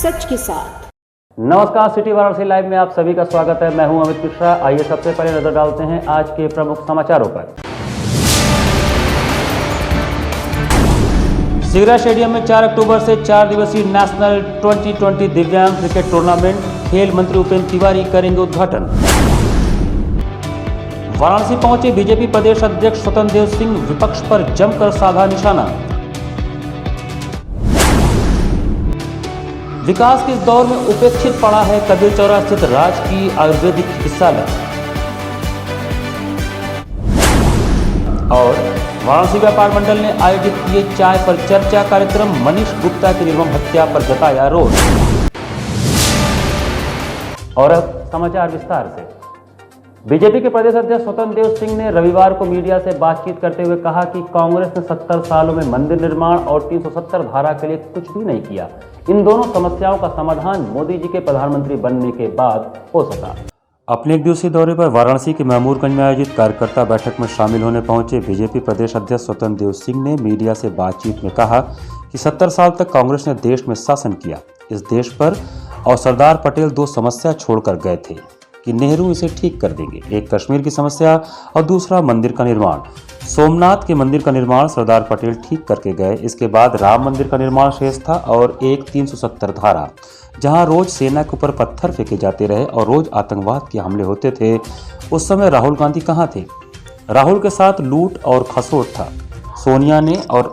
सच के साथ। नमस्कार, सिटी वाराणसी लाइव में आप सभी का स्वागत है। मैं हूं अमित मिश्रा। आइए सबसे पहले नजर डालते हैं आज के प्रमुख समाचारों पर। सिगरा स्टेडियम में 4 अक्टूबर से 4 दिवसीय नेशनल 2020 दिव्यांग क्रिकेट टूर्नामेंट, खेल मंत्री उपेंद्र तिवारी करेंगे उद्घाटन। वाराणसी पहुंचे बीजेपी प्रदेश अध्यक्ष स्वतंत्र देव सिंह, विपक्ष पर जमकर साधा निशाना। विकास के इस दौर में उपेक्षित पड़ा है कबीर चौरा स्थित राजकीय आयुर्वेदिक चिकित्सालय। और वाराणसी व्यापार मंडल ने आयोजित किए चाय पर चर्चा कार्यक्रम, मनीष गुप्ता की निर्मम हत्या पर जताया रोष। और अब समाचार विस्तार से। बीजेपी के प्रदेश अध्यक्ष स्वतंत्र देव सिंह ने रविवार को मीडिया से बातचीत करते हुए कहा कि कांग्रेस ने 70 सालों में मंदिर निर्माण और 370 धारा के लिए कुछ भी नहीं किया। इन दोनों समस्याओं का समाधान मोदी जी के प्रधानमंत्री बनने के बाद हो सका। अपने एक दिवसीय दौरे पर वाराणसी के महमूदगंज में आयोजित कार्यकर्ता बैठक में शामिल होने पहुंचे बीजेपी प्रदेश अध्यक्ष स्वतंत्र देव सिंह ने मीडिया से बातचीत में कहा कि 70 साल तक कांग्रेस ने देश में शासन किया। इस देश पर और सरदार पटेल 2 समस्या छोड़कर गए थे कि नेहरू इसे ठीक कर देंगे, एक कश्मीर की समस्या और दूसरा मंदिर का निर्माण। सोमनाथ के मंदिर का निर्माण सरदार पटेल ठीक करके गए। इसके बाद राम मंदिर का निर्माण शेष था और एक 370 धारा, जहां रोज सेना के ऊपर पत्थर फेंके जाते रहे और रोज आतंकवाद के हमले होते थे। उस समय राहुल गांधी कहां थे? राहुल के साथ लूट और खसोट था। सोनिया ने और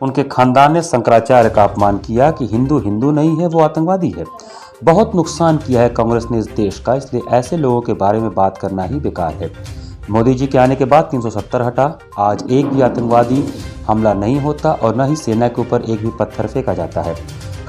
उनके खानदान ने शंकराचार्य का अपमान किया कि हिंदू हिंदू नहीं है, वो आतंकवादी है। बहुत नुकसान किया है कांग्रेस ने इस देश का, इसलिए ऐसे लोगों के बारे में बात करना ही बेकार है। मोदी जी के आने के बाद 370 हटा। आज एक भी आतंकवादी हमला नहीं होता और न ही सेना के ऊपर एक भी पत्थर फेंका जाता है।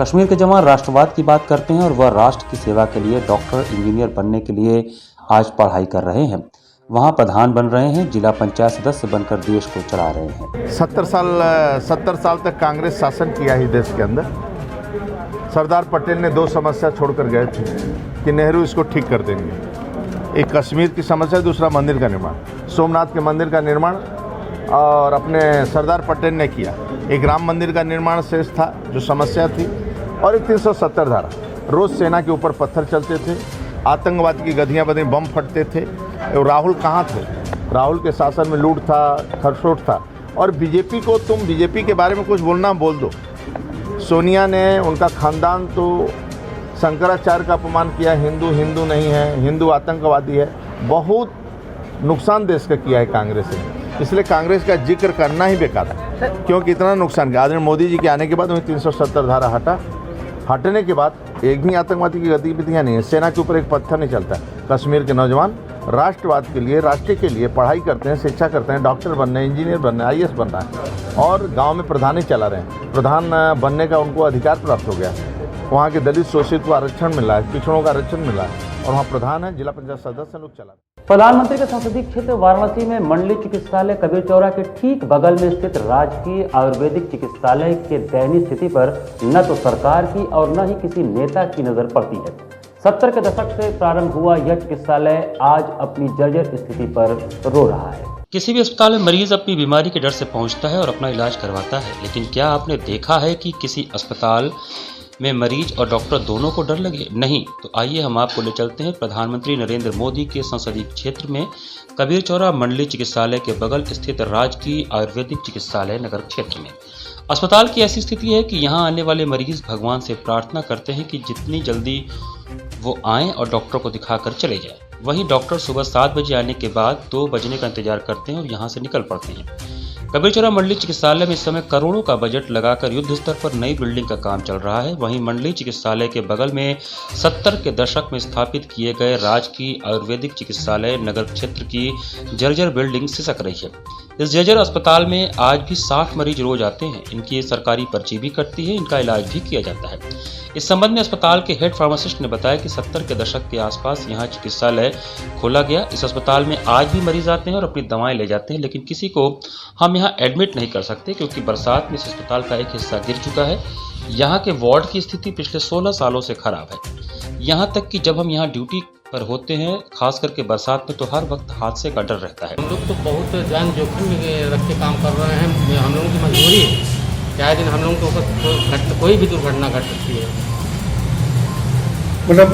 कश्मीर के जवान राष्ट्रवाद की बात करते हैं और वह राष्ट्र की सेवा के लिए, डॉक्टर, इंजीनियर बनने के लिए आज पढ़ाई कर रहे हैं। वहाँ प्रधान बन रहे हैं, जिला पंचायत सदस्य बनकर देश को चला रहे हैं। 70 साल तक कांग्रेस शासन किया ही देश के अंदर। सरदार पटेल ने 2 समस्या छोड़कर गए थे कि नेहरू इसको ठीक कर देंगे, एक कश्मीर की समस्या, दूसरा मंदिर का निर्माण। सोमनाथ के मंदिर का निर्माण और अपने सरदार पटेल ने किया। एक राम मंदिर का निर्माण शेष था जो समस्या थी, और एक 370 धारा। रोज सेना के ऊपर पत्थर चलते थे, आतंकवाद की गधियाँ बधी बम फटते थे। राहुल कहाँ थे? राहुल के शासन में लूट था, खरसोट था। और बीजेपी को, तुम बीजेपी के बारे में कुछ बोलना बोल दो। सोनिया ने, उनका खानदान तो शंकराचार्य का अपमान किया, हिंदू हिंदू नहीं है, हिंदू आतंकवादी है। बहुत नुकसान देश का किया है कांग्रेस ने, इसलिए कांग्रेस का जिक्र करना ही बेकार है, क्योंकि इतना नुकसान किया। आदरणीय मोदी जी के आने के बाद उन्हें 370 धारा हटने के बाद एक भी आतंकवादी की गतिविधियाँ नहीं है। सेना के ऊपर एक पत्थर नहीं चलता है। कश्मीर के नौजवान राष्ट्रवाद के लिए, राष्ट्र के लिए पढ़ाई करते हैं, शिक्षा करते हैं, डॉक्टर बनना है, इंजीनियर बनना है, IAS बनना है, और गांव में प्रधान ही चला रहे हैं। प्रधान बनने का उनको अधिकार प्राप्त हो गया है। वहाँ के दलित शोषित को आरक्षण मिला है, पिछड़ों का आरक्षण मिला है, और वहाँ प्रधान है, जिला पंचायत सदस्य लोग चला। प्रधानमंत्री के संसदीय क्षेत्र वाराणसी में मंडली चिकित्सालय कबीर चौरा के ठीक बगल में स्थित राजकीय आयुर्वेदिक चिकित्सालय के दयनीय स्थिति पर न तो सरकार की और न ही किसी नेता की नजर पड़ती है। 70 के दशक से प्रारंभ हुआ यह चिकित्सालय आज अपनी जर्जर स्थिति पर रो रहा है। किसी भी अस्पताल में मरीज अपनी बीमारी के डर से पहुंचता है और अपना इलाज करवाता है, लेकिन क्या आपने देखा है कि किसी अस्पताल में मरीज और डॉक्टर दोनों को डर लगे? नहीं। तो आइए हम आपको ले चलते हैं प्रधानमंत्री नरेंद्र मोदी के संसदीय क्षेत्र में कबीर चौरा मंडली चिकित्सालय के बगल स्थित राजकीय आयुर्वेदिक चिकित्सालय नगर क्षेत्र में। अस्पताल की ऐसी स्थिति है कि यहाँ आने वाले मरीज भगवान से प्रार्थना करते हैं कि जितनी जल्दी वो आएँ और डॉक्टर को दिखाकर चले जाएं। वहीं डॉक्टर सुबह 7 बजे आने के बाद 2 बजने का इंतजार करते हैं और यहाँ से निकल पड़ते हैं। कबीर चौरा मंडली चिकित्सालय में इस समय करोड़ों का बजट लगाकर युद्ध स्तर पर नई बिल्डिंग का काम चल रहा है। वहीं मंडली चिकित्सालय के बगल में 70 के दशक में स्थापित किए गए राजकीय आयुर्वेदिक चिकित्सालय नगर क्षेत्र की जर्जर बिल्डिंग सिसक रही है। इस जर्जर अस्पताल में आज भी 60 मरीज रोज आते हैं। इनकी सरकारी पर्ची भी कटती है, इनका इलाज भी किया जाता है। इस संबंध में अस्पताल के हेड फार्मासिस्ट ने बताया कि 70 के दशक के आसपास यहाँ चिकित्सालय खोला गया। इस अस्पताल में आज भी मरीज आते हैं और अपनी दवाएं ले जाते हैं, लेकिन किसी को हम यहाँ एडमिट नहीं कर सकते क्योंकि बरसात में इस अस्पताल का एक हिस्सा गिर चुका है। यहाँ के वार्ड की स्थिति पिछले 16 सालों से खराब है। यहाँ तक कि जब हम यहाँ ड्यूटी पर होते हैं, खास करके बरसात में, तो हर वक्त हादसे का डर रहता है। हम लोग तो बहुत जान जोखिम में रख के काम कर रहे हैं। हम लोगों की मजबूरी है, चाहे दिन हम लोगों को कोई भी दुर्घटना घट सकती है। मतलब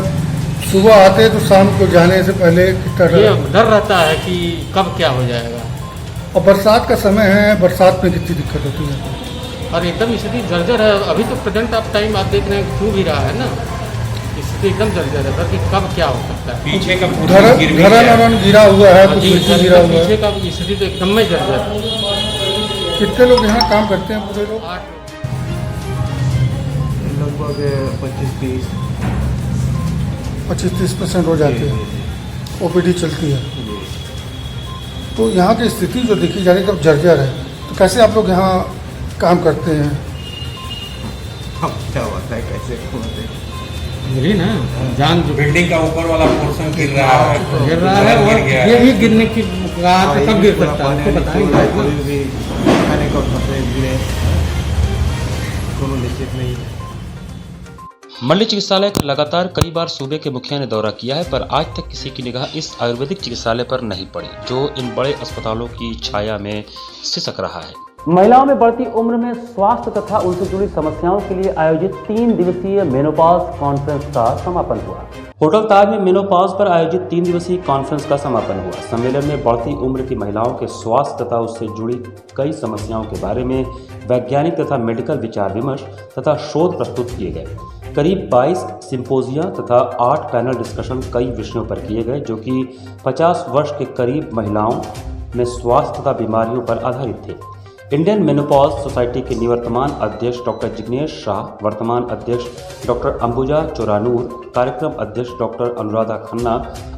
सुबह आते हैं तो शाम को जाने से पहले कितना ये डर? डर रहता है कि कब क्या हो जाएगा। और बरसात का समय है, बरसात में कितनी दिक्कत होती है? और एकदम स्थिति जर्जर है। अभी तो प्रेजेंट आप टाइम आप देख रहे हैं छू भी रहा है ना, स्थिति एकदम जर्जर है सर कि कब क्या हो सकता है। पीछे का धरन गिरा हुआ है, कुछ जी, मिट्टी गिरा हुआ है। पीछे का स्थिति तो एकदम में जर्जर है। कितने लोग यहाँ काम करते हैं पूरे लोग? 8 लगभग 25-30% हो जाते हैं, ओपीडी चलती है। तो यहाँ की स्थिति जो देखी जा रही है, जर्जर है, तो कैसे आप लोग यहाँ काम करते हैं? अब क्या होता है, कैसे होता है? गिरी ना जान जो बिल्डिंग का ऊपर वाला पोर्शन गिर रहा है, गिर रहा है और ये भी गिरने की कगार पे कब गिर सकता है उसको बताएंगे। कोई भी खाने का गिरे कोनो निश्चित नहीं है। मंडली चिकित्सालय का लगातार कई बार सूबे के मुखिया ने दौरा किया है, पर आज तक किसी की निगाह इस आयुर्वेदिक चिकित्सालय पर नहीं पड़ी, जो इन बड़े अस्पतालों की छाया में सिसक रहा है। महिलाओं में बढ़ती उम्र में स्वास्थ्य तथा उनसे जुड़ी समस्याओं के लिए आयोजित 3 दिवसीय मेनोपॉज कॉन्फ्रेंस का समापन हुआ। होटल ताज में मेनोपॉज पर आयोजित 3 दिवसीय कॉन्फ्रेंस का समापन हुआ। सम्मेलन में बढ़ती उम्र की महिलाओं के स्वास्थ्य तथा उससे जुड़ी कई समस्याओं के बारे में वैज्ञानिक तथा मेडिकल विचार विमर्श तथा शोध प्रस्तुत किए गए। करीब 22 सिंपोजिया तथा 8 पैनल डिस्कशन कई विषयों पर किए गए, जो कि 50 वर्ष के करीब महिलाओं में स्वास्थ्य तथा बीमारियों पर आधारित थे। इंडियन मेनोपॉज सोसाइटी के निवर्तमान अध्यक्ष डॉक्टर जिग्नेश शाह, वर्तमान अध्यक्ष डॉक्टर अंबुजा चोरानूर, कार्यक्रम अध्यक्ष डॉक्टर अनुराधा खन्ना,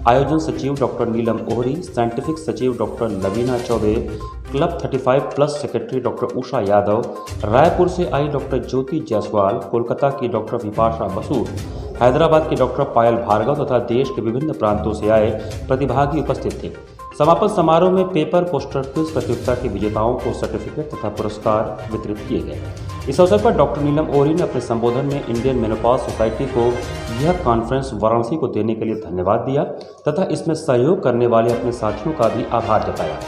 आयोजन सचिव डॉक्टर नीलम ओहरी, साइंटिफिक सचिव doctor Lavina Choubey, club 35+ secretary doctor Usha Yadav, Raipur से आई डॉक्टर ज्योति जायसवाल, कोलकाता की डॉक्टर विपाशा बसु, हैदराबाद के डॉक्टर पायल भार्गव तथा देश के विभिन्न प्रांतों से आए प्रतिभागी उपस्थित थे। समापन समारोह में पेपर पोस्टर क्विज प्रतियोगिता के विजेताओं को सर्टिफिकेट तथा पुरस्कार वितरित किए गए। इस अवसर पर डॉक्टर नीलम ओहरी ने अपने संबोधन में इंडियन मेनोपॉज सोसाइटी को यह कॉन्फ्रेंस वाराणसी को देने के लिए धन्यवाद दिया तथा इसमें सहयोग करने वाले अपने साथियों का भी आभार जताया।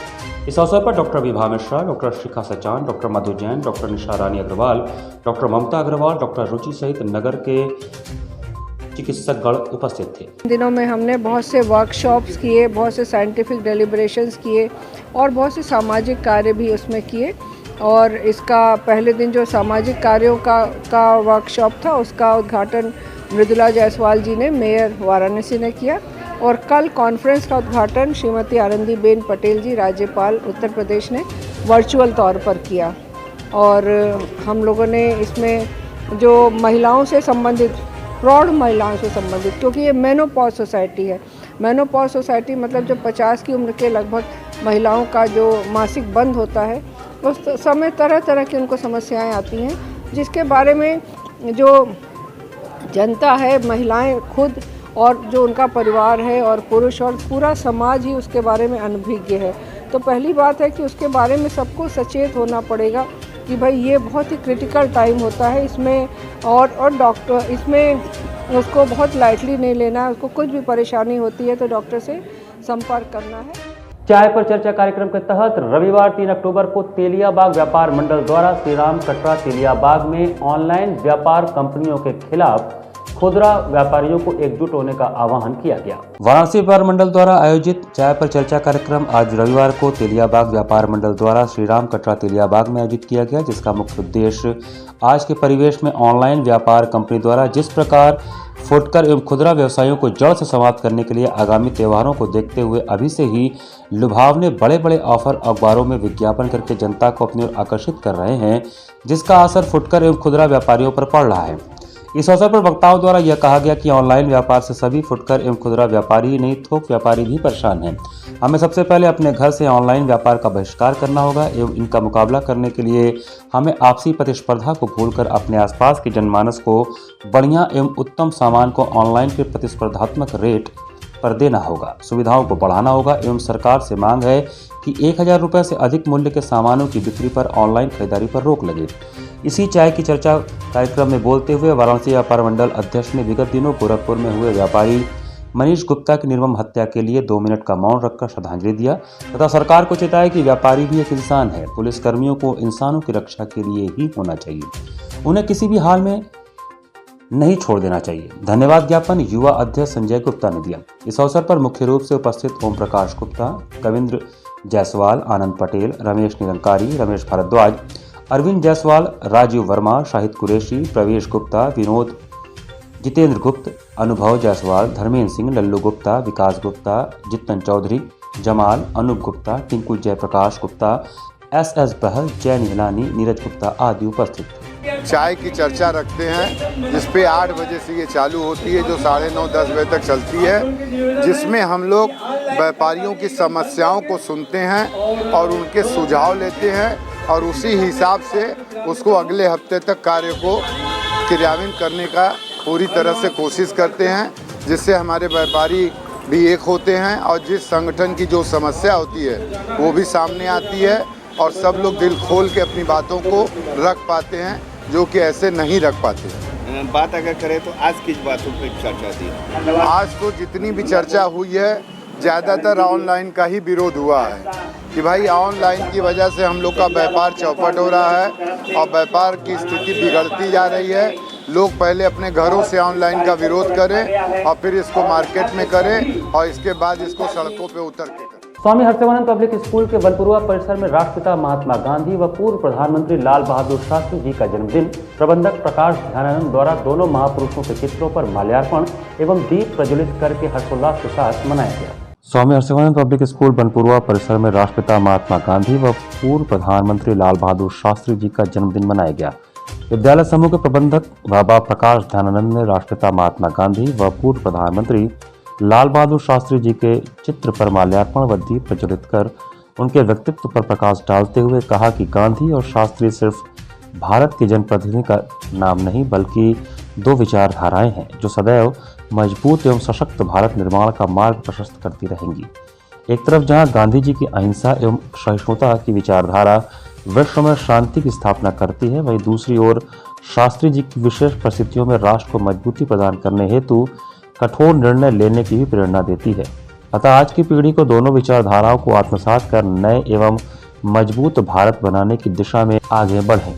इस अवसर पर डॉक्टर विभा मिश्रा, डॉक्टर शिखा सचान, डॉक्टर मधु जैन, डॉक्टर निशा रानी अग्रवाल, डॉक्टर ममता अग्रवाल, डॉक्टर रुचि सहित नगर के चिकित्सकगण उपस्थित थे। इन दिनों में हमने बहुत से वर्कशॉप्स किए, बहुत से साइंटिफिक डेलिब्रेशंस किए और बहुत से सामाजिक कार्य भी उसमें किए। और इसका पहले दिन जो सामाजिक कार्यों का वर्कशॉप था, उसका उद्घाटन मृदुला जायसवाल जी ने, मेयर वाराणसी ने किया। और कल कॉन्फ्रेंस का उद्घाटन श्रीमती आनंदीबेन पटेल जी, राज्यपाल उत्तर प्रदेश ने वर्चुअल तौर पर किया। और हम लोगों ने इसमें जो महिलाओं से संबंधित, प्रौढ़ महिलाओं से संबंधित, क्योंकि ये मेनोपॉज सोसाइटी है। मेनोपॉज सोसाइटी मतलब जो 50 की उम्र के लगभग महिलाओं का जो मासिक बंद होता है, उस समय तरह तरह की उनको समस्याएं आती हैं, जिसके बारे में जो जनता है, महिलाएं खुद और जो उनका परिवार है और पुरुष और पूरा समाज ही उसके बारे में अनभिज्ञ है। तो पहली बात है कि उसके बारे में सबको सचेत होना पड़ेगा कि भाई ये बहुत ही क्रिटिकल टाइम होता है इसमें, और डॉक्टर इसमें उसको बहुत लाइटली नहीं लेना है। उसको कुछ भी परेशानी होती है तो डॉक्टर से संपर्क करना है। चाय पर चर्चा कार्यक्रम के तहत रविवार 3 अक्टूबर को तेलियाबाग व्यापार मंडल द्वारा श्री राम कटरा तेलियाबाग में ऑनलाइन व्यापार कंपनियों के खिलाफ खुदरा व्यापारियों को एकजुट होने का आह्वान किया गया। वाराणसी व्यापार मंडल द्वारा आयोजित चाय पर चर्चा कार्यक्रम आज रविवार को तेलियाबाग व्यापार मंडल द्वारा श्री राम कटरा तेलियाबाग में आयोजित किया गया, जिसका मुख्य उद्देश्य आज के परिवेश में ऑनलाइन व्यापार कंपनी द्वारा जिस प्रकार फुटकर एवं खुदरा व्यवसायों को जड़ से समाप्त करने के लिए आगामी त्योहारों को देखते हुए अभी से ही लुभावने बड़े बड़े ऑफर अखबारों में विज्ञापन करके जनता को अपनी ओर आकर्षित कर रहे हैं, जिसका असर फुटकर एवं खुदरा व्यापारियों पर पड़ रहा है। इस अवसर पर वक्ताओं द्वारा यह कहा गया कि ऑनलाइन व्यापार से सभी फुटकर एवं खुदरा व्यापारी ही नहीं, थोक व्यापारी भी परेशान हैं। हमें सबसे पहले अपने घर से ऑनलाइन व्यापार का बहिष्कार करना होगा एवं इनका मुकाबला करने के लिए हमें आपसी प्रतिस्पर्धा को भूलकर अपने आसपास के जनमानस को बढ़िया एवं उत्तम सामान को ऑनलाइन के प्रतिस्पर्धात्मक रेट पर देना होगा, सुविधाओं को बढ़ाना होगा एवं सरकार से मांग है कि 1000 रुपये से अधिक मूल्य के सामानों की बिक्री पर ऑनलाइन खरीदारी पर रोक लगे। इसी चाय की चर्चा कार्यक्रम में बोलते हुए वाराणसी व्यापार मंडल अध्यक्ष ने विगत दिनों गोरखपुर में हुए व्यापारी मनीष गुप्ता की निर्मम हत्या के लिए 2 मिनट का मौन रखकर श्रद्धांजलि दिया तथा सरकार को चेताया कि व्यापारी भी एक इंसान है, पुलिसकर्मियों को इंसानों की रक्षा के लिए ही होना चाहिए, उन्हें किसी भी हाल में नहीं छोड़ देना चाहिए। धन्यवाद ज्ञापन युवा अध्यक्ष संजय गुप्ता ने दिया। इस अवसर पर मुख्य रूप से उपस्थित ओम प्रकाश गुप्ता, कविंद्र जायसवाल, आनंद पटेल, रमेश निरंकारी, रमेश भारद्वाज, अरविंद जायसवाल, राजीव वर्मा, शाहिद कुरैशी, प्रवेश गुप्ता, विनोद, जितेंद्र गुप्त, अनुभव जायसवाल, धर्मेंद्र सिंह, लल्लू गुप्ता, विकास गुप्ता, जितन चौधरी, जमाल, अनूप गुप्ता, टिंकू जयप्रकाश गुप्ता, एस बहल, जैन हिलानी, नीरज गुप्ता आदि उपस्थित थे। चाय की चर्चा रखते हैं जिस पे 8 बजे से ये चालू होती है, जो 9:30-10 बजे तक चलती है, जिसमें हम लोग व्यापारियों की समस्याओं को सुनते हैं और उनके सुझाव लेते हैं और उसी हिसाब से उसको अगले हफ्ते तक कार्य को क्रियान्वित करने का पूरी तरह से कोशिश करते हैं, जिससे हमारे व्यापारी भी एक होते हैं और जिस संगठन की जो समस्या होती है वो भी सामने आती है और सब लोग दिल खोल के अपनी बातों को रख पाते हैं, जो कि ऐसे नहीं रख पाते। बात अगर करें तो आज किस बातों पर चर्चा थी? आज तो जितनी भी चर्चा हुई है ज़्यादातर ऑनलाइन का ही विरोध हुआ है कि भाई ऑनलाइन की वजह से हम लोग का व्यापार चौपट हो रहा है और व्यापार की स्थिति बिगड़ती जा रही है। लोग पहले अपने घरों से ऑनलाइन का विरोध करें और फिर इसको मार्केट में करें और इसके बाद इसको सड़कों पे उतर के करें। स्वामी हर्षवर्धन पब्लिक स्कूल के बलपुरवा परिसर में राष्ट्रपिता महात्मा गांधी व पूर्व प्रधानमंत्री लाल बहादुर शास्त्री जी का जन्मदिन प्रबंधक प्रकाश ध्यानानंद द्वारा दोनों महापुरुषों के चित्रों पर माल्यार्पण एवं दीप प्रज्वलित करके हर्षोल्लास के साथ मनाया गया। स्वामी हर्षवर्धन पब्लिक स्कूल बनपुरवा परिसर में राष्ट्रपिता महात्मा गांधी व पूर्व प्रधानमंत्री लाल बहादुर शास्त्री जी का जन्मदिन मनाया गया। विद्यालय समूह के प्रबंधक बाबा प्रकाश ध्यानानंद ने राष्ट्रपिता महात्मा गांधी व पूर्व प्रधानमंत्री लाल बहादुर शास्त्री जी के चित्र पर माल्यार्पण व दीप प्रज्वलित कर उनके व्यक्तित्व पर प्रकाश डालते हुए कहा कि गांधी और शास्त्री सिर्फ भारत के जनप्रतिनिधि का नाम नहीं बल्कि दो विचारधाराएं हैं जो सदैव मजबूत एवं सशक्त भारत निर्माण का मार्ग प्रशस्त करती रहेंगी। एक तरफ जहां गांधी जी की अहिंसा एवं सहिष्णुता की विचारधारा विश्व में शांति की स्थापना करती है, वहीं दूसरी ओर शास्त्री जी की विशेष परिस्थितियों में राष्ट्र को मजबूती प्रदान करने हेतु कठोर निर्णय लेने की भी प्रेरणा देती है। अतः आज की पीढ़ी को दोनों विचारधाराओं को आत्मसात कर नए एवं मजबूत भारत बनाने की दिशा में आगे बढ़ें।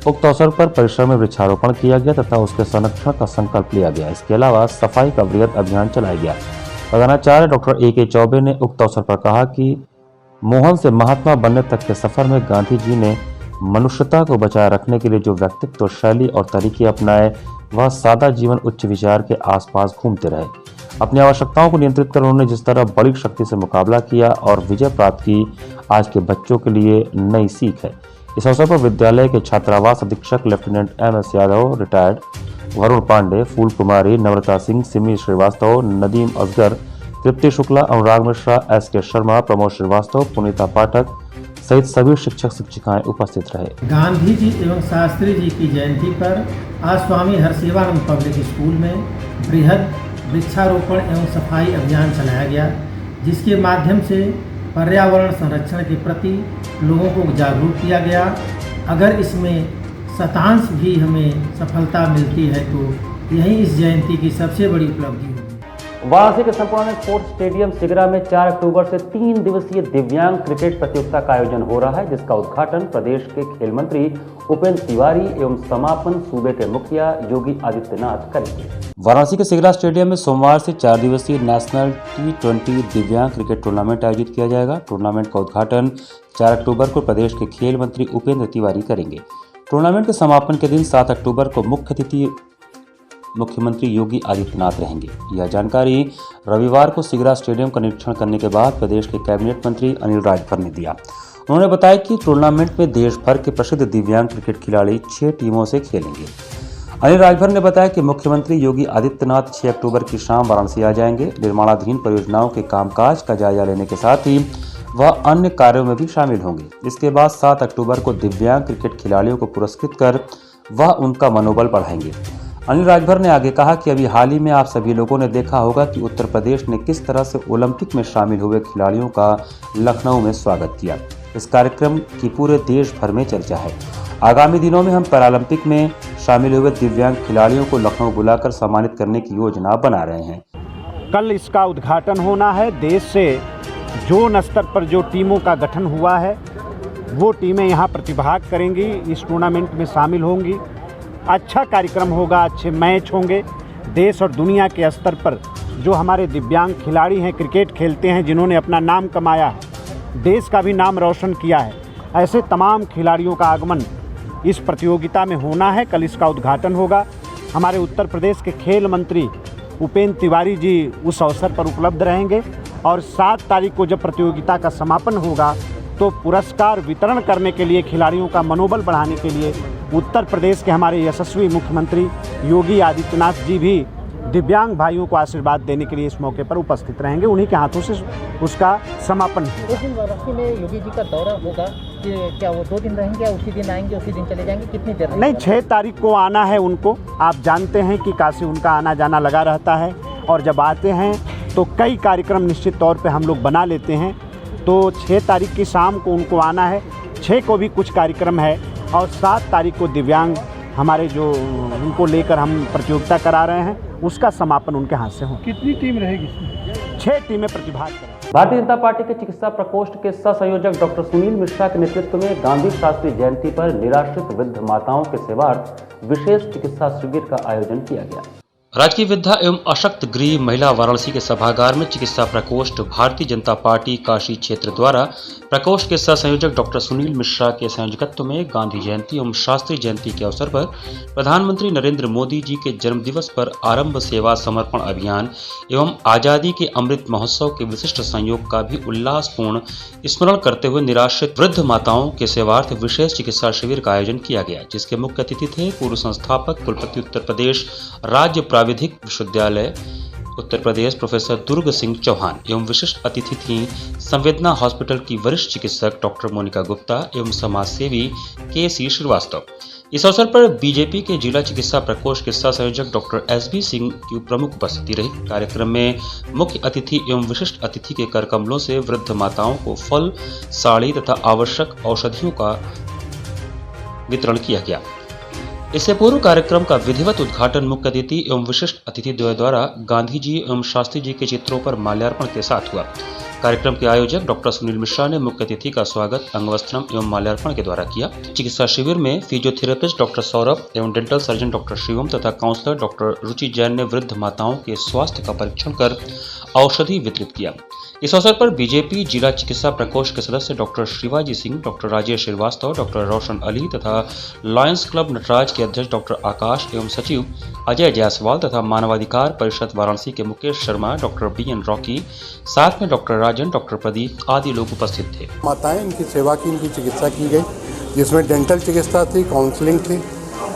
उक्त अवसर पर परिसर में वृक्षारोपण किया गया तथा उसके संरक्षण का संकल्प लिया गया। इसके अलावा सफाई का वृहद अभियान चलाया गया। प्रधानाचार्य डॉक्टर ए.के. चौबे ने उक्त अवसर पर कहा कि मोहन से महात्मा बनने तक के सफर में गांधी जी ने मनुष्यता को बचाए रखने के लिए जो व्यक्तित्व, शैली और तरीके अपनाए, वह सादा जीवन उच्च विचार के आसपास घूमते रहे। अपनी आवश्यकताओं को नियंत्रित कर उन्होंने जिस तरह बड़ी शक्ति से मुकाबला किया और विजय प्राप्त की, आज के बच्चों के लिए नई सीख है। इस अवसर पर विद्यालय के छात्रावास अधीक्षक lieutenant M.S. Yadav, retired, Varun Pandey, Phool Kumari, Namrata Singh, Simi Srivastava, Nadeem Asgar, Tripti Shukla, Anurag Mishra, S.K. Sharma, Pramod Srivastava, Puneeta Pathak सहित सभी शिक्षक शिक्षिकाएं उपस्थित रहे। गांधी जी एवं शास्त्री जी की जयंती पर आज स्वामी हर्षवर्धन पब्लिक स्कूल में बृहद वृक्षारोपण एवं सफाई अभियान चलाया गया, जिसके माध्यम से पर्यावरण संरक्षण के प्रति लोगों को जागरूक किया गया। अगर इसमें शतांश भी हमें सफलता मिलती है तो यही इस जयंती की सबसे बड़ी उपलब्धि होगी। वाराणसी के संपूर्ण स्पोर्ट्स स्टेडियम सिगरा में 4 अक्टूबर से 3 दिवसीय दिव्यांग क्रिकेट प्रतियोगिता का आयोजन हो रहा है, जिसका उद्घाटन प्रदेश के खेल मंत्री उपेंद्र तिवारी एवं समापन सूबे के मुखिया योगी आदित्यनाथ करेंगे। वाराणसी के सिगरा स्टेडियम में सोमवार से 4 दिवसीय नेशनल T20 दिव्यांग क्रिकेट टूर्नामेंट आयोजित किया जाएगा। टूर्नामेंट का उद्घाटन 4 अक्टूबर को प्रदेश के खेल मंत्री उपेंद्र तिवारी करेंगे। टूर्नामेंट के समापन के दिन 7 अक्टूबर को मुख्य अतिथि मुख्यमंत्री योगी आदित्यनाथ रहेंगे। यह जानकारी रविवार को सिगरा स्टेडियम का निरीक्षण करने के बाद प्रदेश के कैबिनेट मंत्री अनिल राजभर ने दिया। उन्होंने बताया कि टूर्नामेंट में देश भर के प्रसिद्ध दिव्यांग क्रिकेट खिलाड़ी 6 टीमों से खेलेंगे। अनिल राजभर ने बताया कि मुख्यमंत्री योगी आदित्यनाथ 6 अक्टूबर की शाम वाराणसी आ जाएंगे। निर्माणाधीन परियोजनाओं के कामकाज का जायजा लेने के साथ ही वह अन्य कार्यों में भी शामिल होंगे। इसके बाद 7 अक्टूबर को दिव्यांग क्रिकेट खिलाड़ियों को पुरस्कृत कर वह उनका मनोबल बढ़ाएंगे। अनिल राजभर ने आगे कहा कि अभी हाल ही में आप सभी लोगों ने देखा होगा कि उत्तर प्रदेश ने किस तरह से ओलंपिक में शामिल हुए खिलाड़ियों का लखनऊ में स्वागत किया। इस कार्यक्रम की पूरे देश भर में चर्चा है। आगामी दिनों में हम पैरालंपिक में शामिल हुए दिव्यांग खिलाड़ियों को लखनऊ बुलाकर सम्मानित करने की योजना बना रहे हैं। कल इसका उद्घाटन होना है। देश से जोन स्तर पर जो टीमों का गठन हुआ है वो टीमें यहाँ प्रतिभाग करेंगी, इस टूर्नामेंट में शामिल होंगी अच्छा कार्यक्रम होगा, अच्छे मैच होंगे। देश और दुनिया के स्तर पर जो हमारे दिव्यांग खिलाड़ी हैं, क्रिकेट खेलते हैं, जिन्होंने अपना नाम कमाया है, देश का भी नाम रोशन किया है, ऐसे तमाम खिलाड़ियों का आगमन इस प्रतियोगिता में होना है। कल इसका उद्घाटन होगा। हमारे उत्तर प्रदेश के खेल मंत्री उपेंद्र तिवारी जी उस अवसर पर उपलब्ध रहेंगे और 7 तारीख को जब प्रतियोगिता का समापन होगा तो पुरस्कार वितरण करने के लिए, खिलाड़ियों का मनोबल बढ़ाने के लिए उत्तर प्रदेश के हमारे यशस्वी मुख्यमंत्री योगी आदित्यनाथ जी भी दिव्यांग भाइयों को आशीर्वाद देने के लिए इस मौके पर उपस्थित रहेंगे। उन्हीं के हाथों से उसका समापन होगा। उस दिन वाराणसी में योगी जी का दौरा होगा कि क्या वो 2 दिन रहेंगे या उसी दिन आएंगे उसी दिन चले जाएंगे, कितनी देर? नहीं, 6 तारीख को आना है उनको। आप जानते हैं कि काशी उनका आना जाना लगा रहता है और जब आते हैं तो कई कार्यक्रम निश्चित तौर पे हम लोग बना लेते हैं। तो 6 तारीख की शाम को उनको आना है, 6 को भी कुछ कार्यक्रम है और 7 तारीख को दिव्यांग हमारे जो उनको लेकर हम प्रतियोगिता करा रहे हैं उसका समापन उनके हाथ से हो। कितनी टीम रहेगी? 6 टीमें प्रतिभाग करेंगी। भारतीय जनता पार्टी के चिकित्सा प्रकोष्ठ के सह संयोजक डॉक्टर सुनील मिश्रा के नेतृत्व में गांधी शास्त्री जयंती पर निराश्रित वृद्ध माताओं के सेवार्थ विशेष चिकित्सा शिविर का आयोजन किया गया। राजकीय वृद्धा एवं अशक्त गृह महिला वाराणसी के सभागार में चिकित्सा प्रकोष्ठ भारतीय जनता पार्टी काशी क्षेत्र द्वारा प्रकोष्ठ के सह संयोजक डॉक्टर सुनील मिश्रा के संयोजकत्व में गांधी जयंती एवं शास्त्री जयंती के अवसर पर प्रधानमंत्री नरेंद्र मोदी जी के जन्म दिवस पर आरंभ सेवा समर्पण अभियान एवं आजादी के अमृत महोत्सव के विशिष्ट संयोग का भी उल्लासपूर्ण स्मरण करते हुए निराश्रित वृद्ध माताओं के सेवार्थ विशेष चिकित्सा शिविर का आयोजन किया गया, जिसके मुख्य अतिथि थे पूर्व संस्थापक कुलपति उत्तर प्रदेश राज्य प्राविधिक विश्वविद्यालय उत्तर प्रदेश प्रोफेसर दुर्ग सिंह चौहान एवं विशिष्ट अतिथि थी संवेदना हॉस्पिटल की वरिष्ठ चिकित्सक डॉक्टर मोनिका गुप्ता एवं समाज सेवी के.सी. श्रीवास्तव। इस अवसर पर बीजेपी के जिला चिकित्सा प्रकोष्ठ के सह संयोजक डॉक्टर एस.बी. सिंह की प्रमुख उपस्थिति रही। कार्यक्रम में मुख्य अतिथि एवं विशिष्ट अतिथि के करकमलों से वृद्ध माताओं को फल, साड़ी तथा आवश्यक औषधियों का वितरण किया गया। इससे पूर्व कार्यक्रम का विधिवत उद्घाटन मुख्य अतिथि एवं विशिष्ट अतिथि द्वारा गांधी जी एवं शास्त्री जी के चित्रों पर माल्यार्पण के साथ हुआ। कार्यक्रम के आयोजक डॉक्टर सुनील मिश्रा ने मुख्य अतिथि का स्वागत अंगवस्त्रम एवं माल्यार्पण के द्वारा किया। चिकित्सा शिविर में फिजियोथेरेपिस्ट डॉक्टर सौरभ एवं डेंटल सर्जन डॉक्टर शिवम तथा काउंसलर डॉक्टर रुचि जैन ने वृद्ध माताओं के स्वास्थ्य का परीक्षण कर औषधि वितरित किया। इस अवसर पर बीजेपी जिला चिकित्सा प्रकोष्ठ के सदस्य doctor Shivaji Singh, doctor Rajesh Srivastava, doctor Roshan Ali तथा लॉयंस क्लब नटराज के अध्यक्ष डॉक्टर आकाश एवं सचिव अजय जायसवाल तथा मानवाधिकार परिषद वाराणसी के Mukesh Sharma, doctor BN. Rocky, साथ में डॉक्टर राजन, डॉक्टर प्रदीप आदि लोग उपस्थित थे। माताएं, इनकी सेवा की, इनकी चिकित्सा की गई, जिसमें डेंटल चिकित्सा थी, काउंसलिंग थी,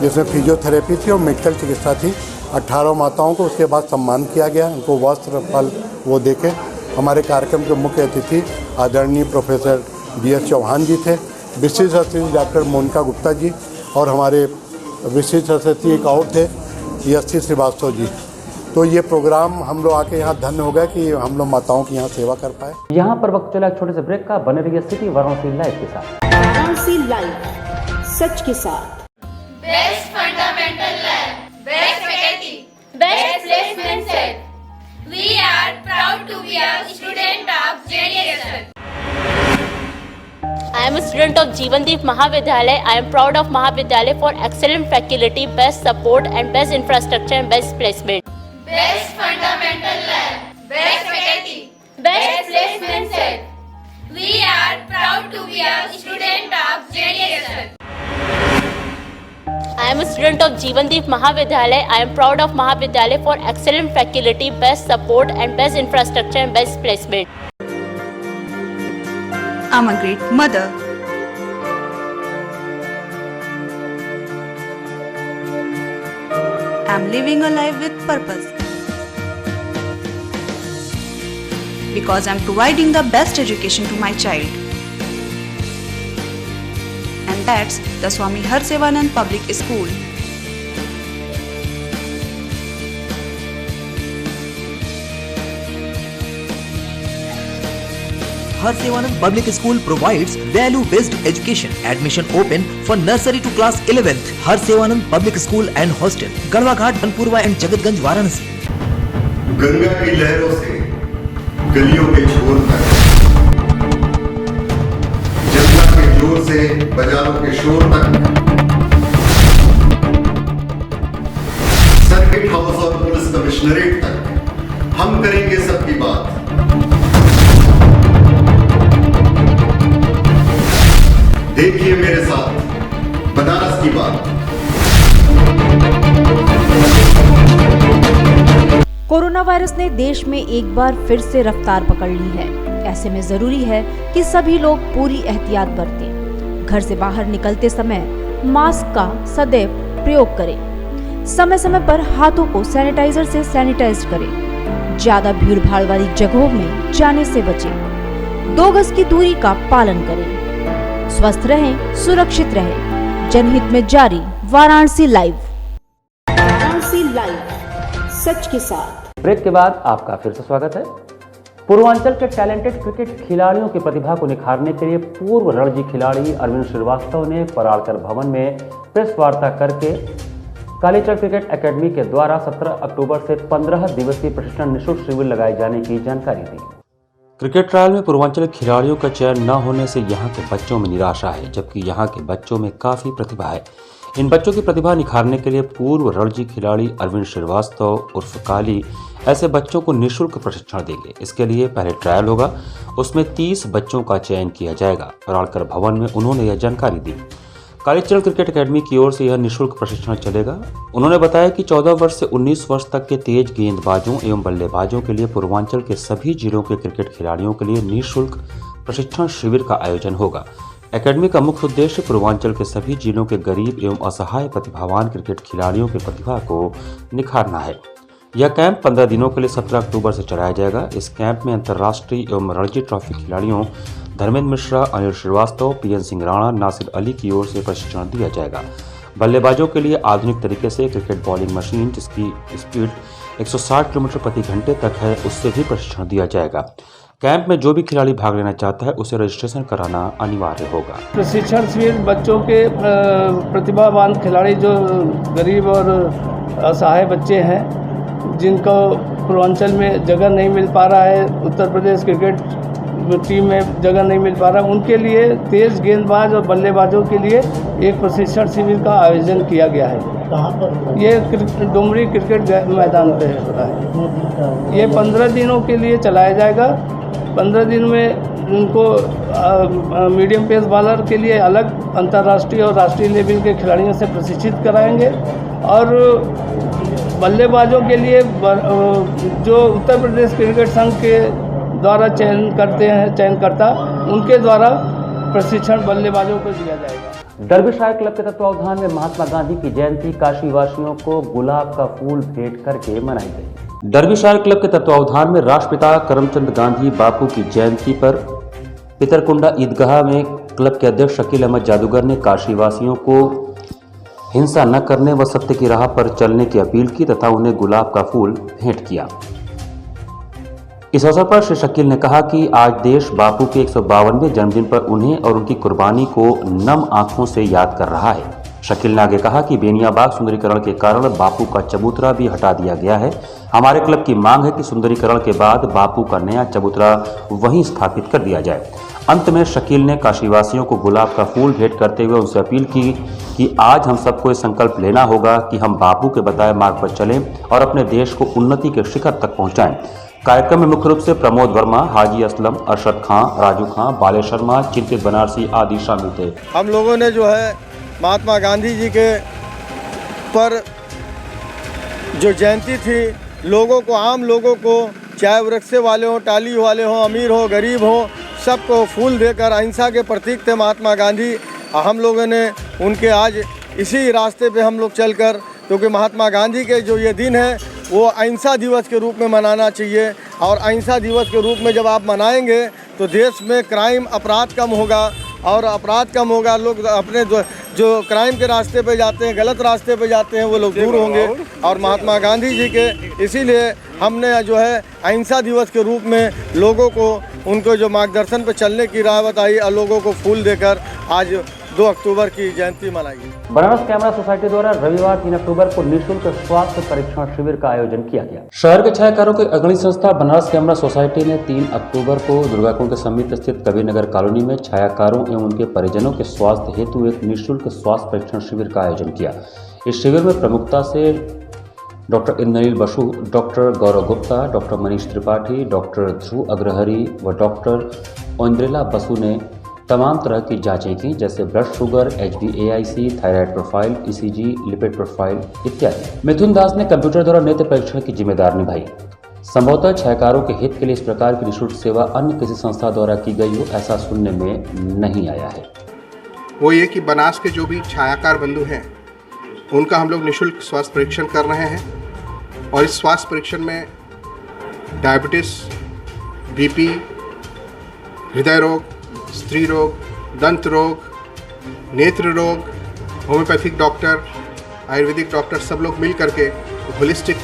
जिसमें फिजियोथेरेपी थी और मेडिकल चिकित्सा थी। 18 माताओं को उसके बाद सम्मान किया गया, उनको वस्त्र फल वो देके। हमारे कार्यक्रम के मुख्य अतिथि आदरणीय प्रोफेसर बी.एस. चौहान जी थे, विशिष्ट अतिथि डॉक्टर मोनिका गुप्ता जी और हमारे विशिष्ट अतिथि एक और थे के.सी. श्रीवास्तव जी। तो ये प्रोग्राम हम लोग आके यहाँ धन्य हो गए कि हम लोग माताओं की यहाँ सेवा कर पाए। यहाँ पर वक्त चला एक छोटे से ब्रेक का। बने रहिए सिटी वाराणसी लाइव के साथ। वाराणसी लाइव, सच के साथ। Best fundamental lab, best faculty, best placement set. We are proud to be a student of JDSL. I am a student of Jeevandeep Mahavidyalaya. I am proud of Mahavidyalaya for excellent faculty, best support and best infrastructure and best placement. Best fundamental lab, best faculty, best placement set. We are proud to be a student of JDSL. I am a student of Jeevandeep Mahavidyalaya. I am proud of Mahavidyalaya for excellent faculty, best support and best infrastructure and best placement. I'm a great mother. I'm living a life with purpose. Because I'm providing the best education to my child. And that's the Swami Harsevanand Public School. Harsevanand Public School provides value-based education. Admission open for nursery to class 11th. Harsevanand Public School and Hostel, Garwaghat, Dhanpurwa and Jagatganj, Varanasi. Ganga की लहरों से गलियों के छोर तक, जनता के जोर से बाजारों के शोर तक, हम करेंगे सबकी बात। देखिए मेरे साथ बनारस की बात। कोरोना वायरस ने देश में एक बार फिर से रफ्तार पकड़ ली है। ऐसे में जरूरी है कि सभी लोग पूरी एहतियात बरतें। घर से बाहर निकलते समय मास्क का सदैव प्रयोग करें। समय समय पर हाथों को सैनिटाइजर से सैनिटाइज करें। ज्यादा भीड़ भाड़ वाली जगहों में जाने से बचें। 2 गज की दूरी का पालन करें। स्वस्थ रहें, सुरक्षित रहें। जनहित में जारी वाराणसी लाइव। वाराणसी लाइव, सच के साथ। ब्रेक के बाद आपका फिर से स्वागत है। पूर्वांचल के टैलेंटेड क्रिकेट खिलाड़ियों की प्रतिभा को निखारने के लिए पूर्व रणजी खिलाड़ी अरविंद श्रीवास्तव ने पराड़कर भवन में प्रेस वार्ता करके कालीचरण क्रिकेट एकेडमी के द्वारा 17 अक्टूबर से 15 दिवसीय प्रशिक्षण निःशुल्क शिविर लगाए जाने की जानकारी दी। क्रिकेट ट्रायल में पूर्वांचल खिलाड़ियों का चयन न होने से यहाँ के बच्चों में निराशा है, जबकि यहाँ के बच्चों में काफ़ी प्रतिभा है। इन बच्चों की प्रतिभा निखारने के लिए पूर्व रणजी खिलाड़ी अरविंद श्रीवास्तव उर्फ काली ऐसे बच्चों को निःशुल्क प्रशिक्षण देंगे। इसके लिए पहले ट्रायल होगा, उसमें 30 बच्चों का चयन किया जाएगा। पराड़कर भवन में उन्होंने यह जानकारी दी। कालीचरण क्रिकेट एकेडमी की ओर से यह निःशुल्क प्रशिक्षण चलेगा। उन्होंने बताया कि 14 वर्ष से 19 वर्ष तक के तेज गेंदबाजों एवं बल्लेबाजों के लिए पूर्वांचल के सभी जिलों के क्रिकेट खिलाड़ियों के लिए निःशुल्क प्रशिक्षण शिविर का आयोजन होगा। एकेडमी का मुख्य उद्देश्य पूर्वांचल के सभी जिलों के गरीब एवं असहाय प्रतिभावान क्रिकेट खिलाड़ियों की प्रतिभा को निखारना है। यह कैंप 15 दिनों के लिए 17 अक्टूबर से चलाया जाएगा। इस कैंप में अंतर्राष्ट्रीय एवं रणजी ट्रॉफी खिलाड़ियों धर्मेंद्र मिश्रा, अनिल श्रीवास्तव, पीएन सिंह राणा, नासिर अली की ओर से प्रशिक्षण दिया जाएगा। बल्लेबाजों के लिए आधुनिक तरीके से क्रिकेट बॉलिंग मशीन जिसकी स्पीड 160 किलोमीटर प्रति घंटे तक है, उससे भी प्रशिक्षण दिया जाएगा। कैंप में जो भी खिलाड़ी भाग लेना चाहता है उसे रजिस्ट्रेशन कराना अनिवार्य होगा। प्रशिक्षण शिविर बच्चों के प्रतिभावान खिलाड़ी जो गरीब और असहाय बच्चे हैं, जिनको पूर्वांचल में जगह नहीं मिल पा रहा है, उत्तर प्रदेश क्रिकेट टीम में जगह नहीं मिल पा रहा है, उनके लिए तेज गेंदबाज और बल्लेबाजों के लिए एक प्रशिक्षण शिविर का आयोजन किया गया है। कहाँ पर? ये डुमरी क्रिकेट मैदान पे है। ये 15 दिनों के लिए चलाया जाएगा। 15 दिन में उनको मीडियम पेस बॉलर के लिए अलग, अंतर्राष्ट्रीय और राष्ट्रीय लेवल के खिलाड़ियों से प्रशिक्षित कराएंगे और बल्लेबाजों के लिए जो उत्तर प्रदेश क्रिकेट संघ के द्वारा चयनकर्ता उनके द्वारा प्रशिक्षण बल्लेबाजों को दिया जाएगा। दरबिशायर क्लब के तत्वावधान में महात्मा गांधी की जयंती काशी वासियों को गुलाब का फूल भेंट करके मनाई गई। दरबिशायर क्लब के तत्वावधान में राष्ट्रपिता करमचंद गांधी बापू की जयंती पर पितरकुंडा ईदगाह में क्लब के अध्यक्ष शकील अहमद जादूगर ने काशी वासियों को हिंसा न करने व सत्य की राह पर चलने की अपील की तथा उन्हें गुलाब का फूल भेंट किया। इस अवसर पर श्री शकील ने कहा कि आज देश बापू के 152वें जन्मदिन पर उन्हें और उनकी कुर्बानी को नम आंखों से याद कर रहा है। शकील ने आगे कहा कि बेनियाबाग सुंदरीकरण के कारण बापू का चबूतरा भी हटा दिया गया है। हमारे क्लब की मांग है कि सुंदरीकरण के बाद बापू का नया चबूतरा वहीं स्थापित कर दिया जाए। अंत में शकील ने काशीवासियों को गुलाब का फूल भेंट करते हुए उनसे अपील की कि आज हम सबको ये संकल्प लेना होगा कि हम बापू के बताए मार्ग पर चलें और अपने देश को उन्नति के शिखर तक पहुंचाएं। कार्यक्रम में मुख्य रूप से प्रमोद वर्मा, हाजी असलम, अरशद खां, राजू खां, बाले शर्मा, चिंतित बनारसी आदि शामिल थे। हम लोगों ने जो है महात्मा गांधी जी के पर जो जयंती थी, लोगों को, आम लोगों को, चाहे वो रिक्शे वाले हों, टाली वाले हों, अमीर हो, गरीब हो, सबको फूल देकर अहिंसा के प्रतीक थे महात्मा गांधी। हम लोगों ने उनके आज इसी रास्ते पे हम लोग चलकर, क्योंकि महात्मा गांधी के जो ये दिन है वो अहिंसा दिवस के रूप में मनाना चाहिए और अहिंसा दिवस के रूप में जब आप मनाएंगे तो देश में क्राइम, अपराध कम होगा और अपराध कम होगा। लोग अपने जो क्राइम के रास्ते पे जाते हैं, गलत रास्ते पे जाते हैं, वो लोग दूर होंगे। और महात्मा गांधी जी के इसीलिए हमने जो है अहिंसा दिवस के रूप में लोगों को, उनको जो मार्गदर्शन पे चलने की राह बताई और लोगों को फूल देकर आज 2 अक्टूबर की जयंती मनाई। बनारस कैमरा सोसाइटी द्वारा रविवार 3 अक्टूबर को निःशुल्क स्वास्थ्य परीक्षण शिविर का आयोजन किया गया। शहर के छायाकारों की अग्रणी संस्था बनारस कैमरा सोसाइटी ने 3 अक्टूबर को दुर्गाकुंड के समीप स्थित कबीरनगर कॉलोनी में छायाकारों एवं उनके परिजनों के स्वास्थ्य हेतु एक निःशुल्क स्वास्थ्य परीक्षण शिविर का आयोजन किया। इस शिविर में प्रमुखता से डॉक्टर इंद्रनील बसु, डॉक्टर गौरव गुप्ता, डॉक्टर मनीष त्रिपाठी, डॉक्टर ध्रुव अग्रहरी व डॉक्टर इंद्रेला बसु ने तमाम तरह की जांचें की, जैसे blood sugar, HbA1c, thyroid profile, ECG, lipid profile इत्यादि। मिथुन दास ने कंप्यूटर द्वारा नेत्र परीक्षण की जिम्मेदारी निभाई। संभवतः छायाकारों के हित के लिए इस प्रकार की निःशुल्क सेवा अन्य किसी संस्था द्वारा की गई हो, ऐसा सुनने में नहीं आया है। वो ये कि बनास के जो भी छायाकार बंधु हैं उनका हम लोग निःशुल्क स्वास्थ्य परीक्षण कर रहे हैं और इस स्वास्थ्य परीक्षण में डायबिटीज़, BP, हृदय रोग, स्त्री रोग, दंत रोग, नेत्र रोग, होम्योपैथिक डॉक्टर, आयुर्वेदिक डॉक्टर सब लोग मिल करके होलिस्टिक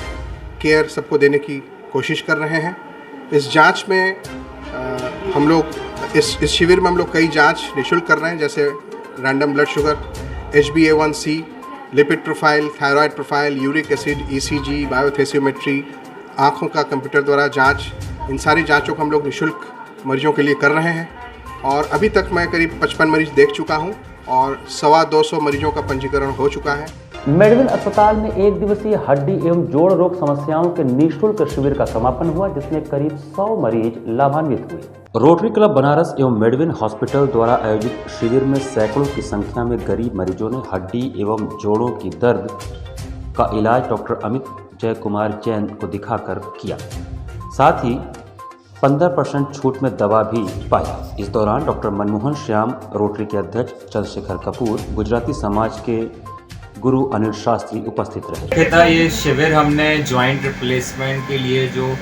केयर सबको देने की कोशिश कर रहे हैं। इस जांच में हम लोग इस शिविर में हम लोग कई जांच निःशुल्क कर रहे हैं, जैसे random blood sugar, HbA1c, lipid profile, thyroid profile, uric acid, ECG, बायोथेसियोमेट्री, आँखों का कंप्यूटर द्वारा जांच। इन सारी जांचों को हम लोग निःशुल्क मरीजों के लिए कर रहे हैं और अभी तक मैं करीब 55 मरीज देख चुका हूं और 225 मरीजों का पंजीकरण हो चुका है। मेडविन अस्पताल में एक दिवसीय हड्डी एवं जोड़ रोग समस्याओं के निःशुल्क शिविर का समापन हुआ, जिसमें करीब 100 मरीज लाभान्वित हुए। रोटरी क्लब बनारस एवं मेडविन हॉस्पिटल द्वारा आयोजित शिविर में सैकड़ों की संख्या में गरीब मरीजों ने हड्डी एवं जोड़ों की दर्द का इलाज डॉक्टर अमित जय कुमार जैन को दिखाकर किया। साथ ही 15% छूट में दवा भी पाई। इस दौरान डॉक्टर मनमोहन श्याम, रोटरी के अध्यक्ष चंद्रशेखर कपूर, गुजराती समाज के गुरु अनिल शास्त्री उपस्थित रहे। ये शिविर हमने जॉइंट रिप्लेसमेंट के लिए जो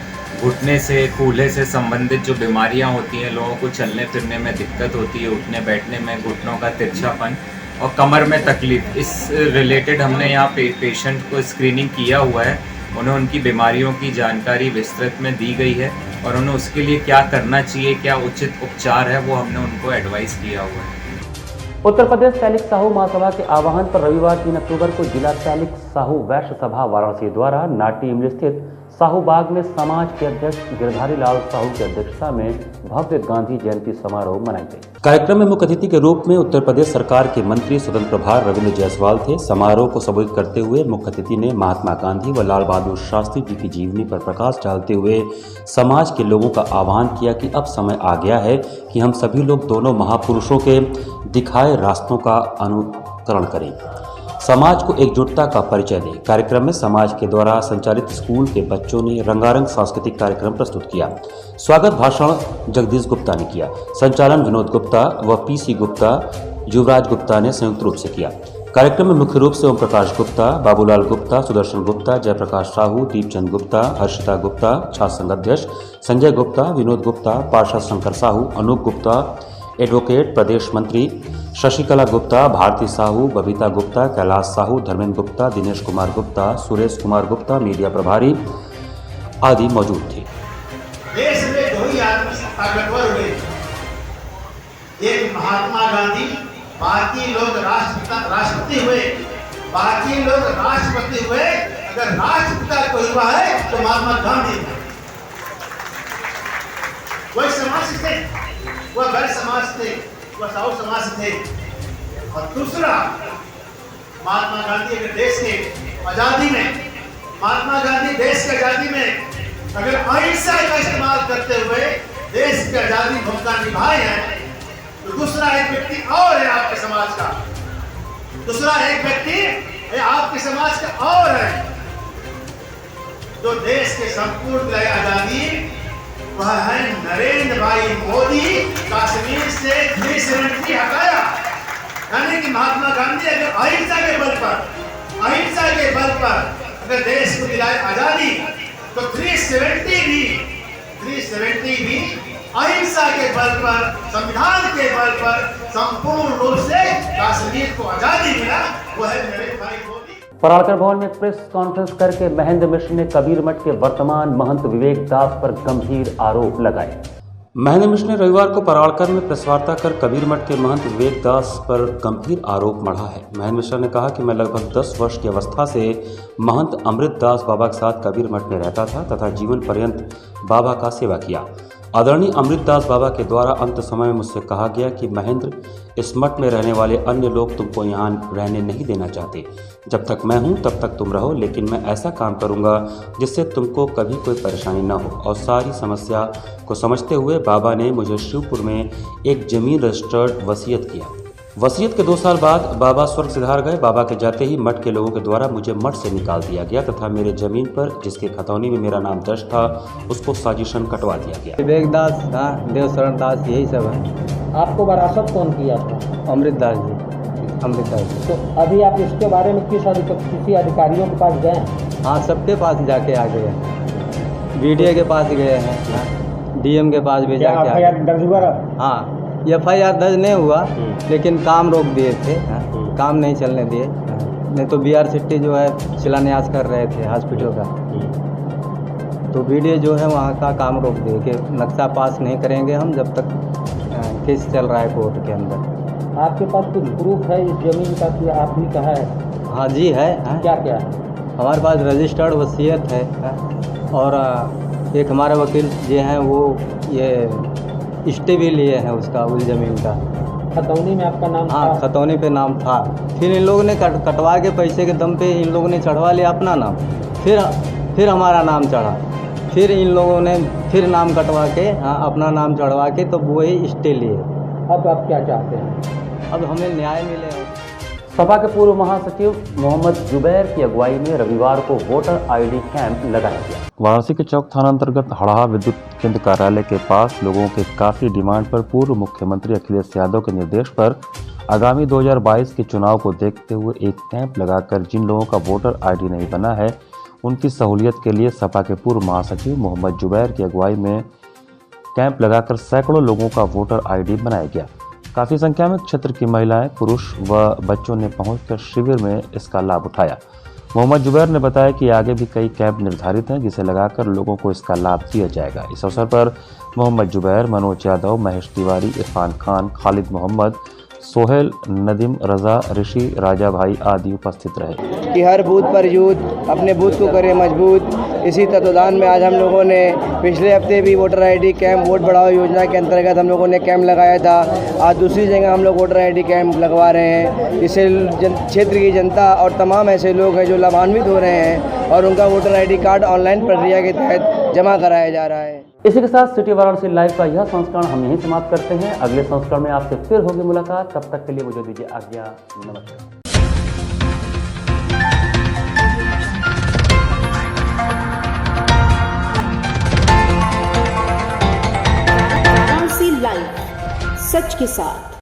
घुटने से, कूल्हे से संबंधित जो बीमारियां होती हैं, लोगों को चलने फिरने में दिक्कत होती है, उठने बैठने में, घुटनों का तिरछापन और कमर में तकलीफ, इस रिलेटेड हमने यहाँ पेशेंट को स्क्रीनिंग किया हुआ है। उन्हें उनकी बीमारियों की जानकारी विस्तृत में दी गई है और उन्हें उसके लिए क्या करना चाहिए, क्या उचित उपचार है, वो हमने उनको एडवाइस किया हुआ है। उत्तर प्रदेश सैनिक साहू महासभा के आह्वान पर रविवार 3 अक्टूबर को जिला सैनिक साहू वैश्य सभा वाराणसी द्वारा नाटी इमली स्थित साहू बाग में समाज के अध्यक्ष गिरधारी लाल साहू की अध्यक्षता में भव्य गांधी जयंती समारोह मनाई गई। कार्यक्रम में मुख्य अतिथि के रूप में उत्तर प्रदेश सरकार के मंत्री स्वतंत्र प्रभार रविंद्र जायसवाल थे। समारोह को संबोधित करते हुए मुख्य अतिथि ने महात्मा गांधी व लाल बहादुर शास्त्री जी की जीवनी पर प्रकाश डालते हुए समाज के लोगों का आह्वान किया कि अब समय आ गया है कि हम सभी लोग दोनों महापुरुषों के दिखाए रास्तों का अनुकरण करें, समाज को एकजुटता का परिचय दें। कार्यक्रम में समाज के द्वारा संचालित स्कूल के बच्चों ने रंगारंग सांस्कृतिक कार्यक्रम प्रस्तुत किया। स्वागत भाषण जगदीश गुप्ता ने किया। संचालन विनोद गुप्ता व PC गुप्ता, युवराज गुप्ता ने संयुक्त रूप से किया। कार्यक्रम में मुख्य रूप से ओम प्रकाश गुप्ता, बाबूलाल गुप्ता, सुदर्शन गुप्ता, जयप्रकाश साहू, दीपचंद गुप्ता, हर्षिता गुप्ता, छात्र संघ अध्यक्ष संजय गुप्ता, विनोद गुप्ता, पार्षद शंकर साहू, अनूप गुप्ता, एडवोकेट प्रदेश मंत्री शशिकला गुप्ता, भारती साहू, बबीता गुप्ता, कैलाश साहू, धर्मेंद्र गुप्ता, दिनेश कुमार गुप्ता, सुरेश कुमार गुप्ता, मीडिया प्रभारी आदि मौजूद थे। देश में दो ही आदमी ताकतवर हुए, एक महात्मा गांधी, बाकी लोग राष्ट्रपति हुए, बाकी लोग राष्ट्रपति हुए। अगर राष्ट्रपिता कोई हुआ है तो महात्मा गांधी थे। वही समाज से थे, वह गैर समाज थे, वह साहू समाज थे। और दूसरा, महात्मा गांधी अगर देश के आजादी में, महात्मा गांधी देश की आजादी में अगर अहिंसा का इस्तेमाल करते हुए देश की आजादी भूमिका निभाए हैं, तो दूसरा एक व्यक्ति और है आपके समाज का, दूसरा एक व्यक्ति है आपके समाज का और है जो देश के संपूर्ण आजादी, वह है नरेंद्र भाई मोदी। कश्मीर से 370 हटाया, यानी कि महात्मा गांधी अगर अहिंसा के बल पर अगर देश को दिलाए आजादी, तो 370 भी अहिंसा के बल पर, संविधान के बल पर संपूर्ण रूप से कश्मीर को आजादी मिला, वो है नरेंद्र भाई मोदी। पराड़कर भवन में प्रेस कॉन्फ्रेंस करके महेंद्र मिश्र ने कबीर मठ के वर्तमान महंत विवेक दास पर गंभीर आरोप लगाए। महेंद्र मिश्र ने रविवार को पराड़कर में प्रेस वार्ता कर कबीर मठ के महंत विवेक दास पर गंभीर आरोप मढ़ा है। महेंद्र मिश्र ने कहा कि मैं लगभग 10 वर्ष की अवस्था से महंत अमृत दास बाबा के साथ कबीर मठ में रहता था तथा जीवन पर्यंत बाबा का सेवा किया। आदरणीय अमृतदास बाबा के द्वारा अंत समय में मुझसे कहा गया कि महेंद्र, इस मठ में रहने वाले अन्य लोग तुमको यहाँ रहने नहीं देना चाहते। जब तक मैं हूँ तब तक तुम रहो, लेकिन मैं ऐसा काम करूँगा जिससे तुमको कभी कोई परेशानी न हो। और सारी समस्या को समझते हुए बाबा ने मुझे शिवपुर में एक जमीन रजिस्टर्ड वसीयत किया। वसीयत के 2 साल बाद बाबा स्वर्ग सिधार गए। बाबा के जाते ही मठ के लोगों के द्वारा मुझे मठ से निकाल दिया गया तथा मेरे जमीन पर जिसके खतौनी में मेरा नाम दर्ज था उसको साजिशन कटवा दिया गया। विवेक दास, देवशरण दास, यही सब है। आपको वरासत कौन किया था? अमृतदास जी, अमृतदास जी। तो अभी आप इसके बारे में किसी अधिकारियों के पास गए? हाँ, सबके पास जाके आ गए हैं। बीडीए के पास गए हैं, डीएम के पास भी जाके आ गए। हाँ, FIR दर्ज नहीं हुआ, लेकिन काम रोक दिए थे। काम नहीं चलने दिए, नहीं तो BR सिटी जो है शिलान्यास कर रहे थे हॉस्पिटल का, तो बीडीए जो है वहाँ का काम रोक दिए कि नक्शा पास नहीं करेंगे हम जब तक केस चल रहा है कोर्ट के अंदर। आपके पास कुछ प्रूफ है इस जमीन का कि आपने कहा है? हाँ जी है। क्या क्या है? हमारे पास रजिस्टर्ड वसीयत है और एक हमारे वकील जी हैं वो ये स्टे भी लिए हैं उसका, उस ज़मीन का। खतौनी में आपका नाम? हाँ, खतौनी पे नाम था। फिर इन लोगों ने कटवा के पैसे के दम पे इन लोगों ने चढ़वा लिया अपना नाम, फिर हमारा नाम चढ़ा, फिर इन लोगों ने फिर नाम कटवा के अपना नाम चढ़वा के तो वही स्टे लिए। अब आप क्या चाहते हैं? अब हमें न्याय मिले। सपा के पूर्व महासचिव मोहम्मद जुबैर की अगुवाई में रविवार को वोटर ID कैंप लगाया गया। वाराणसी के चौक थाना अंतर्गत हड़हा विद्युत केंद्र कार्यालय के पास लोगों के काफी डिमांड पर पूर्व मुख्यमंत्री अखिलेश यादव के निर्देश पर आगामी 2022 के चुनाव को देखते हुए एक कैंप लगाकर जिन लोगों का वोटर ID नहीं बना है उनकी सहूलियत के लिए सपा के पूर्व महासचिव मोहम्मद जुबैर की अगुवाई में कैंप लगाकर सैकड़ों लोगों का वोटर ID बनाया गया। काफ़ी संख्या में क्षेत्र की महिलाएं, पुरुष व बच्चों ने पहुंचकर शिविर में इसका लाभ उठाया। मोहम्मद जुबैर ने बताया कि आगे भी कई कैंप निर्धारित हैं जिसे लगाकर लोगों को इसका लाभ दिया जाएगा। इस अवसर पर मोहम्मद जुबैर, मनोज यादव, महेश तिवारी, इरफान खान, खालिद मोहम्मद, सोहेल, नदीम रजा, ऋषि, राजा भाई आदि उपस्थित रहे। कि हर बूथ पर यूथ अपने बूथ को करे मजबूत, इसी तत्वाधान में आज हम लोगों ने पिछले हफ्ते भी वोटर ID कैंप वोट बढ़ाओ योजना के अंतर्गत हम लोगों ने कैंप लगाया था। आज दूसरी जगह हम लोग वोटर ID कैंप लगवा रहे हैं। इससे क्षेत्र की जनता और तमाम ऐसे लोग हैं जो लाभान्वित हो रहे हैं और उनका वोटर ID कार्ड ऑनलाइन प्रक्रिया के तहत जमा कराया जा रहा है। इसी के साथ सिटी वाराणसी लाइव का यह संस्करण हम यहीं समाप्त करते हैं। अगले संस्करण में आपसे फिर होगी मुलाकात। तब तक के लिए मुझे दीजिए आज्ञा। नमस्कार। वाराणसी लाइव, सच के साथ।